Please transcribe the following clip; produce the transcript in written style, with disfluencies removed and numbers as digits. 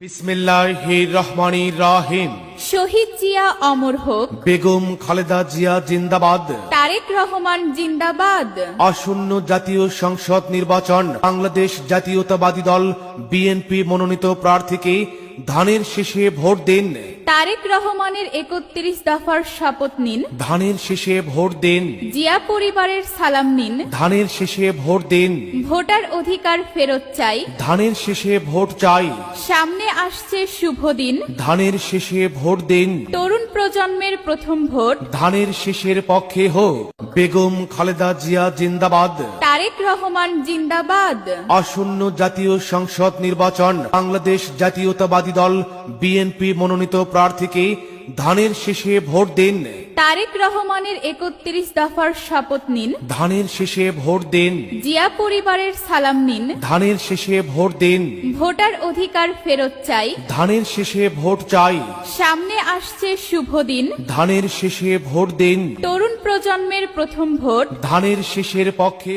বিসমিল্লাহির রহমানির রহিম। শহীদ জিয়া অমর হোক, বেগম খালেদা জিয়া জিন্দাবাদ। তারেক রহমান জিন্দাবাদ। আসন্ন জাতীয় সংসদ নির্বাচন, বাংলাদেশ জাতীয়তাবাদী দল বিএনপি মনোনীত প্রার্থীকে ধানের শেষে ভোট দিন। তারেক রহমানের ৩১ দফার শপথ নিন। ধানের শেষে ভোট দিন। জিয়া পরিবারের সালাম নিন। ধানের শেষে ভোট দিন। ভোটার অধিকার ফেরত চাই। ধানের শেষে ভোট চাই। সামনে আসছে শুভ দিন। ধানের শেষে ভোট দিন। তরুণ প্রজন্মের প্রথম ভোট। ধানের শেষের পক্ষে হোক। বেগম খালেদা জিয়া জিন্দাবাদ। তারেক রহমান জিন্দাবাদ। আসন্ন জাতীয় সংসদ নির্বাচন, বাংলাদেশ জাতীয়তাবাদী দল বিএনপি মনোনীত প্রার্থীকে ধানের শেষে ভোট দিন। তারেক রহমানের ৩১ দফার শপথ নিন। ধানের শেষে ভোট দিন। জিয়া পরিবারের সালাম নিন। ধানের শেষে ভোট দিন। ভোটার অধিকার ফেরত চাই। ধানের শেষে ভোট চাই। সামনে আসছে শুভ দিন। ধানের শেষে ভোট দিন। তরুণ প্রজন্মের প্রথম ভোট। ধানের শেষের পক্ষে